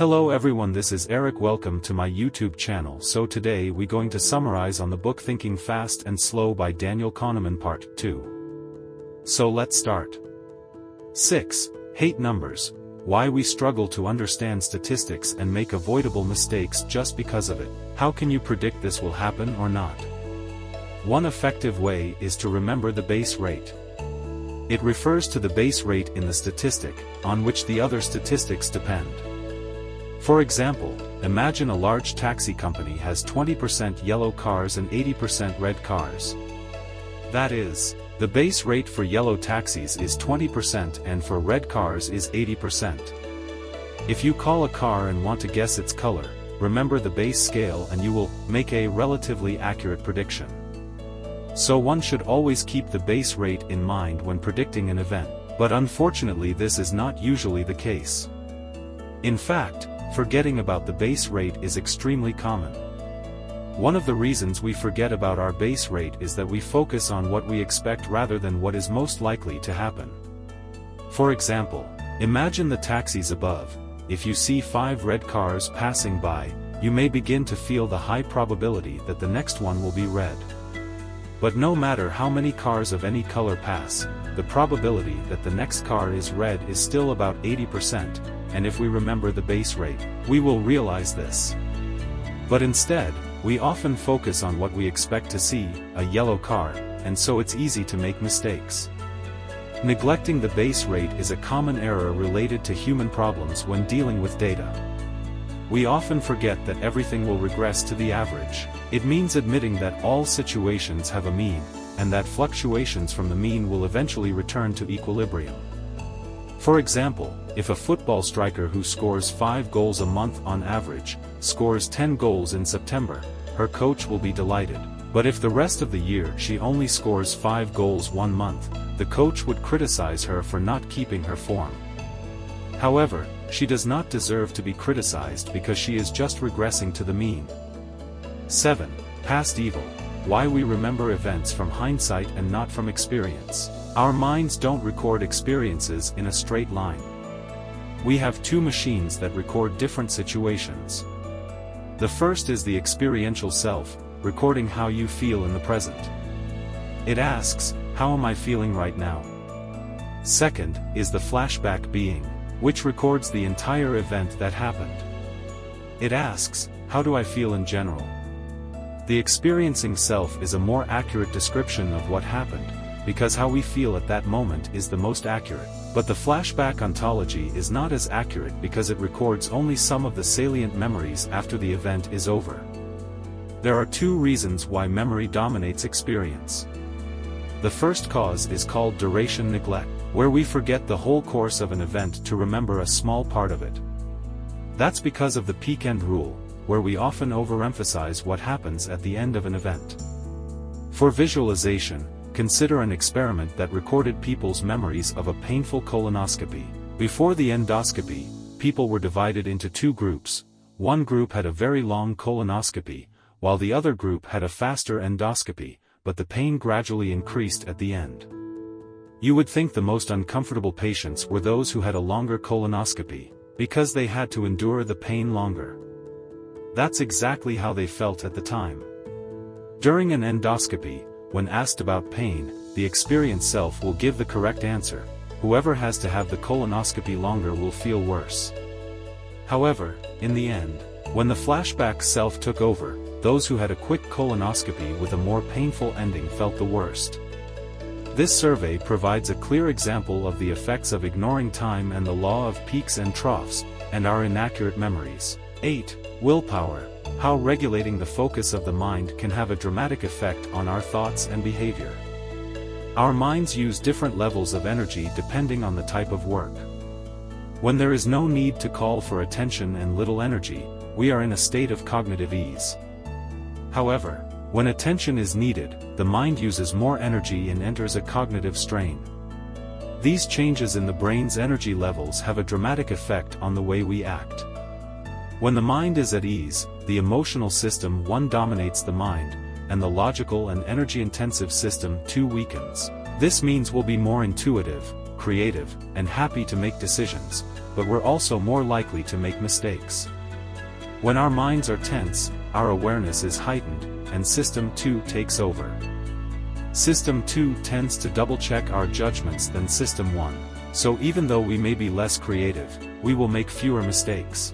Hello everyone, this is Eric. Welcome to my YouTube channel. So today we going to summarize on the book Thinking Fast and Slow by Daniel Kahneman Part 2. So let's start. 6. Hate numbers. Why we struggle to understand statistics and make avoidable mistakes just because of it. How can you predict this will happen or not? One effective way is to remember the base rate. It refers to the base rate in the statistic, on which the other statistics depend. For example, imagine a large taxi company has 20% yellow cars and 80% red cars. That is, the base rate for yellow taxis is 20% and for red cars is 80%. If you call a car and want to guess its color, remember the base scale and you will make a relatively accurate prediction. So one should always keep the base rate in mind when predicting an event, but unfortunately this is not usually the case. In fact, forgetting about the base rate is extremely common. One of the reasons we forget about our base rate is that we focus on what we expect rather than what is most likely to happen. For example, imagine the taxis above. If you see 5 red cars passing by, you may begin to feel the high probability that the next one will be red. But no matter how many cars of any color pass, the probability that the next car is red is still about 80%, and if we remember the base rate, we will realize this. But instead, we often focus on what we expect to see, a yellow car, and so it's easy to make mistakes. Neglecting the base rate is a common error related to human problems when dealing with data. We often forget that everything will regress to the average. It means admitting that all situations have a mean, and that fluctuations from the mean will eventually return to equilibrium. For example, if a football striker who scores 5 goals a month on average, scores 10 goals in September, her coach will be delighted. But if the rest of the year she only scores 5 goals one month, the coach would criticize her for not keeping her form. However, she does not deserve to be criticized because she is just regressing to the mean. 7. Past evil. Why we remember events from hindsight and not from experience. Our minds don't record experiences in a straight line. We have 2 machines that record different situations. The first is the experiential self, recording how you feel in the present. It asks, how am I feeling right now? Second is the flashback being, which records the entire event that happened. It asks, how do I feel in general? The experiencing self is a more accurate description of what happened, because how we feel at that moment is the most accurate. But the flashback ontology is not as accurate because it records only some of the salient memories after the event is over. There are 2 reasons why memory dominates experience. The first cause is called duration neglect, where we forget the whole course of an event to remember a small part of it. That's because of the peak-end rule, where we often overemphasize what happens at the end of an event. For visualization, consider an experiment that recorded people's memories of a painful colonoscopy. Before the endoscopy, people were divided into 2 groups. One group had a very long colonoscopy, while the other group had a faster endoscopy, but the pain gradually increased at the end. You would think the most uncomfortable patients were those who had a longer colonoscopy, because they had to endure the pain longer. That's exactly how they felt at the time. During an endoscopy, when asked about pain, the experienced self will give the correct answer. Whoever has to have the colonoscopy longer will feel worse. However, in the end, when the flashback self took over, those who had a quick colonoscopy with a more painful ending felt the worst. This survey provides a clear example of the effects of ignoring time and the law of peaks and troughs, and our inaccurate memories. 8. Willpower. How regulating the focus of the mind can have a dramatic effect on our thoughts and behavior. Our minds use different levels of energy depending on the type of work. When there is no need to call for attention and little energy, we are in a state of cognitive ease. However, when attention is needed, the mind uses more energy and enters a cognitive strain. These changes in the brain's energy levels have a dramatic effect on the way we act. When the mind is at ease, the emotional system 1 dominates the mind, and the logical and energy-intensive system 2 weakens. This means we'll be more intuitive, creative, and happy to make decisions, but we're also more likely to make mistakes. When our minds are tense, our awareness is heightened, and System 2 takes over. System 2 tends to double-check our judgments than System 1, so even though we may be less creative, we will make fewer mistakes.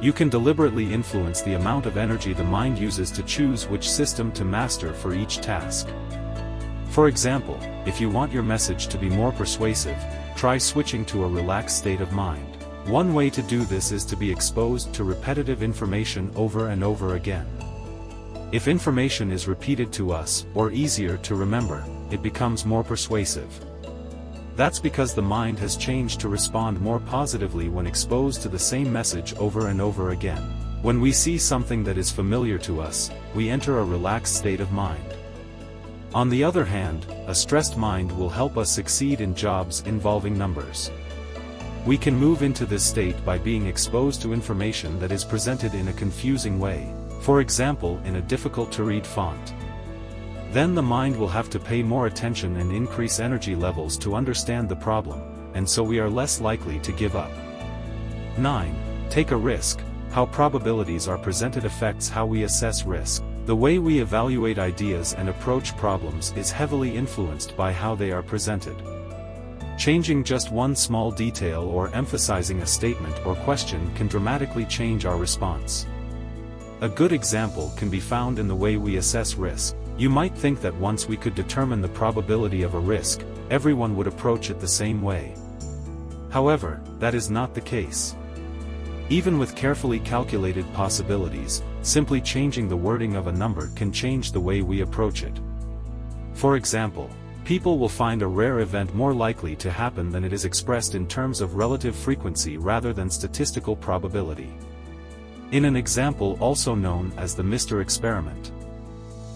You can deliberately influence the amount of energy the mind uses to choose which system to master for each task. For example, if you want your message to be more persuasive, try switching to a relaxed state of mind. One way to do this is to be exposed to repetitive information over and over again. If information is repeated to us, or easier to remember, it becomes more persuasive. That's because the mind has changed to respond more positively when exposed to the same message over and over again. When we see something that is familiar to us, we enter a relaxed state of mind. On the other hand, a stressed mind will help us succeed in jobs involving numbers. We can move into this state by being exposed to information that is presented in a confusing way, for example in a difficult-to-read font. Then the mind will have to pay more attention and increase energy levels to understand the problem, and so we are less likely to give up. 9. Take a risk. How probabilities are presented affects how we assess risk. The way we evaluate ideas and approach problems is heavily influenced by how they are presented. Changing just one small detail or emphasizing a statement or question can dramatically change our response. A good example can be found in the way we assess risk. You might think that once we could determine the probability of a risk, everyone would approach it the same way. However, that is not the case. Even with carefully calculated possibilities, simply changing the wording of a number can change the way we approach it. For example, people will find a rare event more likely to happen than it is expressed in terms of relative frequency rather than statistical probability. In an example also known as the Mr. Experiment.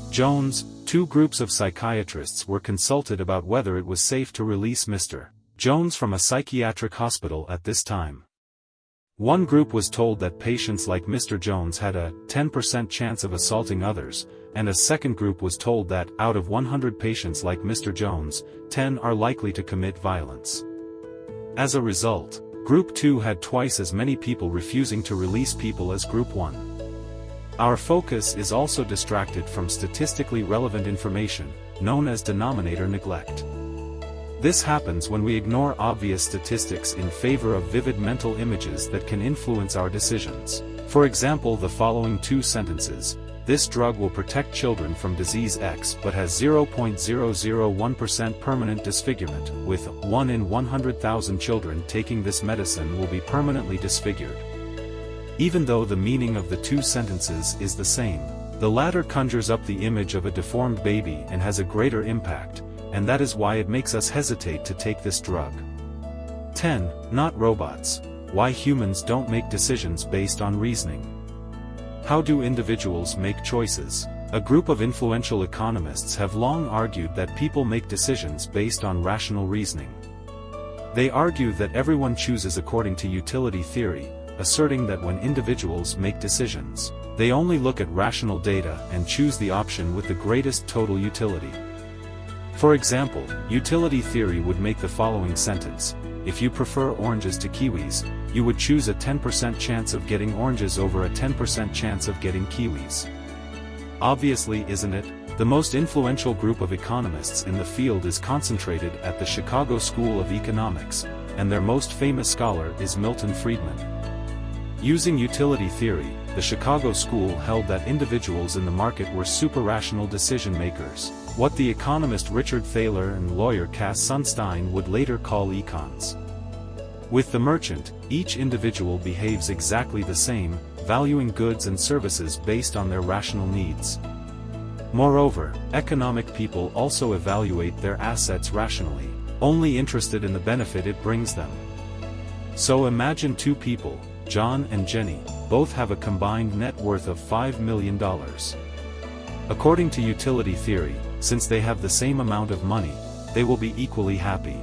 Jones, two groups of psychiatrists were consulted about whether it was safe to release Mr. Jones from a psychiatric hospital at this time. One group was told that patients like Mr. Jones had a 10% chance of assaulting others, and a second group was told that, out of 100 patients like Mr. Jones, 10 are likely to commit violence. As a result, Group 2 had twice as many people refusing to release people as Group 1. Our focus is also distracted from statistically relevant information, known as denominator neglect. This happens when we ignore obvious statistics in favor of vivid mental images that can influence our decisions. For example, the following two sentences: this drug will protect children from disease X but has 0.001% permanent disfigurement, with 1 in 100,000 children taking this medicine will be permanently disfigured. Even though the meaning of the two sentences is the same, the latter conjures up the image of a deformed baby and has a greater impact, and that is why it makes us hesitate to take this drug. 10. Not robots. Why humans don't make decisions based on reasoning. How do individuals make choices? A group of influential economists have long argued that people make decisions based on rational reasoning. They argue that everyone chooses according to utility theory, asserting that when individuals make decisions, they only look at rational data and choose the option with the greatest total utility. For example, utility theory would make the following sentence: if you prefer oranges to kiwis, you would choose a 10% chance of getting oranges over a 10% chance of getting kiwis. Obviously, isn't it? The most influential group of economists in the field is concentrated at the Chicago School of Economics, and their most famous scholar is Milton Friedman. Using utility theory, the Chicago School held that individuals in the market were super-rational decision-makers, what the economist Richard Thaler and lawyer Cass Sunstein would later call econs. With the merchant, each individual behaves exactly the same, valuing goods and services based on their rational needs. Moreover, economic people also evaluate their assets rationally, only interested in the benefit it brings them. So imagine two people, John and Jenny, both have a combined net worth of $5 million. According to utility theory, since they have the same amount of money, they will be equally happy.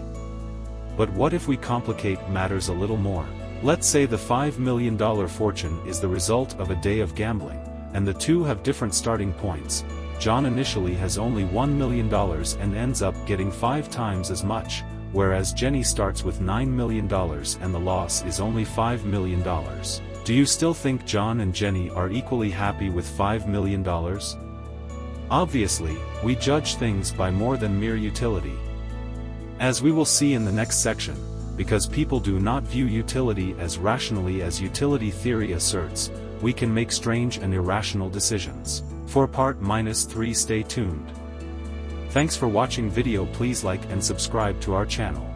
But what if we complicate matters a little more? Let's say the $5 million fortune is the result of a day of gambling, and the two have different starting points. John initially has only $1 million and ends up getting 5 times as much, whereas Jenny starts with $9 million and the loss is only $5 million. Do you still think John and Jenny are equally happy with $5 million? Obviously, we judge things by more than mere utility. As we will see in the next section, because people do not view utility as rationally as utility theory asserts, we can make strange and irrational decisions. For part-3 stay tuned. Thanks for watching video. Please like and subscribe to our channel.